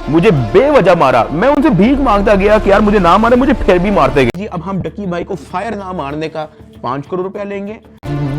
मुझे बेवजह मारा। मैं उनसे भीख मांगता गया कि यार मुझे ना मारे, मुझे फिर भी मारते गए। जी अब हम डकी भाई को फायर ना मारने का 5 करोड़ रुपया लेंगे।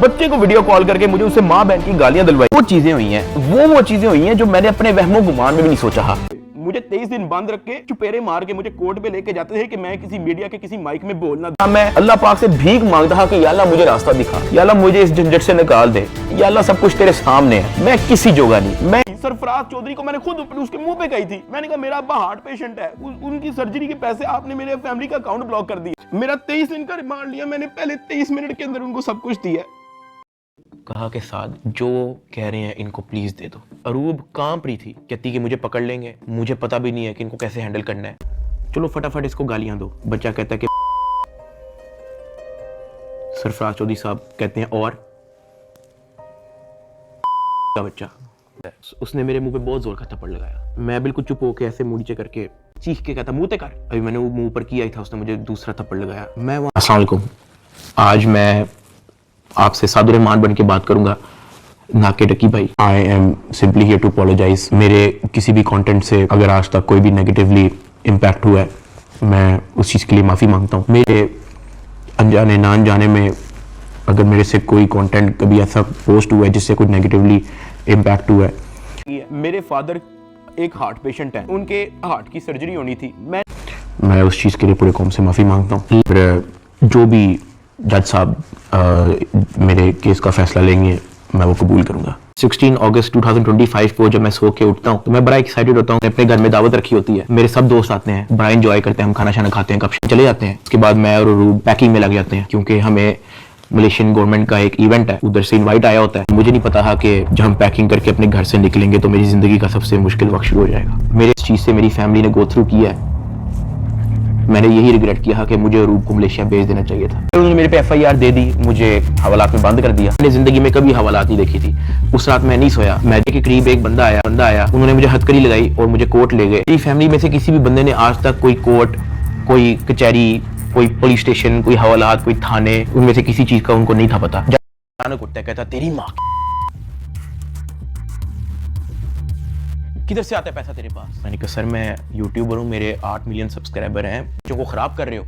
बच्चे को वीडियो कॉल करके मुझे उससे माँ बहन की गालियां दिलवाई। वो चीजें हुई हैं, वो चीजें हुई हैं जो मैंने अपने वहमो गुमान में भी नहीं सोचा। मुझे 23 दिन बंद रख के चुपेरे मार के मुझे कोर्ट पे लेके जाते थे कि मैं किसी मीडिया के किसी माइक में बोलना। मैं अल्लाह पाक से भीख मांगता था कि या अल्लाह मुझे रास्ता दिखा, या अल्लाह मुझे इस झंझट से निकाल दे, या अल्लाह सब कुछ तेरे सामने है, मैं किसी जोगा नहीं। मैं सरफराज चौधरी को मैंने खुद उसके मुंह पे कही थी, मैंने कहा मेरा अब्बा हार्ट पेशेंट है, उनकी सर्जरी के पैसे आपने मेरे फैमिली का अकाउंट ब्लॉक कर दिया। मेरा 23 दिन का रिमांड लिया, मैंने पहले 23 मिनट के अंदर उनको सब कुछ दिया। कहा के साथ जो कह रहे हैं इनको प्लीज दे दो। अरूब कांप रही थी, कहती कि मुझे पकड़ लेंगे, मुझे पता भी नहीं है कि इनको कैसे हैंडल करना है, चलो फटाफट इसको गालियां दो। बच्चा कहता है कि सरफराज चौधरी साहब कहते हैं और का बच्चा, उसने मेरे मुंह पे बहुत जोर का थप्पड़ लगाया। मैं बिल्कुल चुप होकर ऐसे मुंह नीचे करके चीख के कहता मुंह ते कर। अभी मैंने वो मुंह पर किया ही था, उसने मुझे दूसरा थप्पड़ लगाया। मैं अस्सलाम वालेकुम, आज मैं आपसे सादुर रहमान बन के बात करूंगा, ना कि डकी भाई। I am simply here to apologise. मेरे किसी भी कंटेंट से अगर आज तक कोई भी नेगेटिवली इम्पैक्ट हुआ है, मैं उस चीज़ के लिए माफ़ी मांगता हूँ। मेरे अनजाने ना अनजाने में अगर मेरे से कोई कंटेंट कभी ऐसा पोस्ट हुआ है जिससे कोई नेगेटिवली इम्पैक्ट हुआ है। मेरे फादर एक हार्ट पेशेंट है, उनके हार्ट की सर्जरी होनी थी। मैं उस चीज़ के लिए पूरे कौम से माफ़ी मांगता हूँ। जो भी जज साहब मेरे केस का फैसला लेंगे मैं वो कबूल करूंगा। 16 अगस्त 2025 को जब मैं सो के उठता हूँ तो मैं बड़ा एक्साइटेड होता हूँ। अपने घर में दावत रखी होती है, मेरे सब दोस्त आते हैं, बड़ा एंजॉय करते हैं, हम खाना शाना खाते हैं, कब चले जाते हैं। उसके बाद मैं और रूब पैकिंग में लग जाते हैं, क्योंकि हमें मलेशियन गवर्नमेंट का एक इवेंट है, उधर से इनवाइट आया होता है। मुझे नहीं पता था कि जब हम पैकिंग करके अपने घर से निकलेंगे तो मेरी जिंदगी का सबसे मुश्किल वक्त शुरू हो जाएगा। मेरे इस चीज से मेरी फैमिली ने गो थ्रू किया है। मैंने यही रिग्रेट किया कि मुझे रूब को मलेशिया भेज देना चाहिए था। उन्होंने मेरे पे FIR दे दी, मुझे हवालात में बंद कर दिया। मैंने जिंदगी में कभी हवालात नहीं देखी थी। उस रात मैं नहीं सोया। मैदे के करीब एक बंदा आया, उन्होंने मुझे हथकड़ी लगाई और मुझे कोर्ट ले गए। मेरी फैमिली में से किसी भी बंदे ने आज तक कोई कोर्ट, कोई कचहरी, कोई पुलिस स्टेशन, कोई हवालात, कोई थाने, उनमें से किसी चीज का उनको नहीं था पता। अचानक उठता कहता तेरी माँ, किधर से आता है पैसा तेरे पास? मैंने कहा सर मैं यूट्यूबर हूँ, मेरे 8 मिलियन सब्सक्राइबर हैं, बच्चों को खराब कर रहे हो।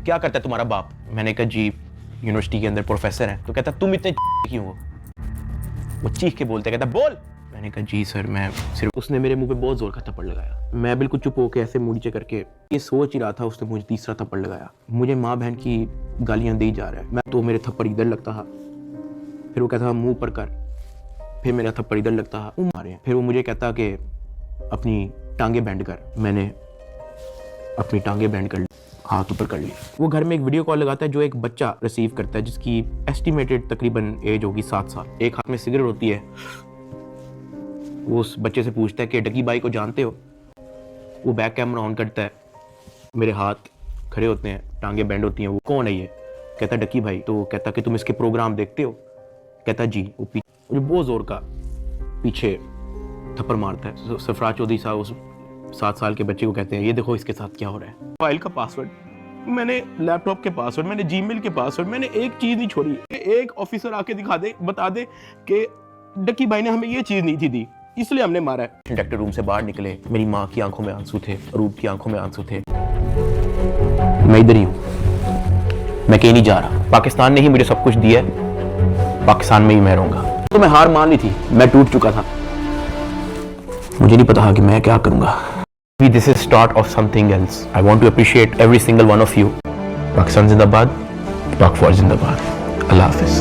क्या करता है तुम्हारा बाप? मैंने कहा जी यूनिवर्सिटी के अंदर प्रोफेसर है। तो कहता तुम इतने क्यों हो? वो चीख के बोलते, कहता बोल। मैंने कहा जी सर मैं सिर्फ। उसने मेरे मुंह पे बहुत जोर का थप्पड़ लगाया। मैं बिल्कुल चुप होकर ऐसे मुंह नीचे करके ये सोच ही रहा था, उसने मुझे तीसरा थप्पड़ लगाया। मुझे माँ बहन की गालियां दी जा रहा है। मैं तो मेरे थप्पड़ इधर लगता था, फिर वो कहता मुंह पर कर, फिर मेरा थप्पड़ इधर लगता है, मारे। फिर वो मुझे कहता कि अपनी टांगे बैंड कर। मैंने अपनी टांगे बैंड कर ली, हाथ ऊपर कर ली। वो घर में एक वीडियो कॉल लगाता है जो एक बच्चा रिसीव करता है, जिसकी एस्टिमेटेड तकरीबन एज होगी 7 साल। एक हाथ में सिगरेट होती है। वो उस बच्चे से पूछता है कि डकी भाई को जानते हो? वो बैक कैमरा ऑन करता है, मेरे हाथ खड़े होते हैं, टांगे बैंड होती हैं। वो कौन है ये? कहता डकी भाई। तो कहता कि तुम इसके प्रोग्राम देखते हो? कहता जी। वो मुझे बहुत जोर का पीछे थप्पड़ मारता है। सरफराज चौधरी साहब उस 7 साल के बच्चे को कहते हैं ये देखो इसके साथ क्या हो रहा है। फाइल का पासवर्ड, मैंने लैपटॉप के पासवर्ड, मैंने जीमेल के पासवर्ड, मैंने एक चीज नहीं छोड़ी। एक ऑफिसर आके दिखा दे, बता दे कि डकी भाई ने हमें ये चीज नहीं थी दी, इसलिए हमने मारा है। कंडक्टर रूम से बाहर निकले, मेरी माँ की आंखों में आंसू थे, रूप की आंखों में आंसू थे। मैं इधर ही हूँ, मैं कहीं नहीं जा रहा। पाकिस्तान ने ही मुझे सब कुछ दिया है, पाकिस्तान में ही मैं रहूंगा। तो मैं हार मान ली थी, मैं टूट चुका था। मुझे नहीं पता कि मैं क्या करूंगा। This is start of something else. I want to appreciate every single one of you. Pakistan Zindabad, Pak Fauj Zindabad. Allah Hafiz.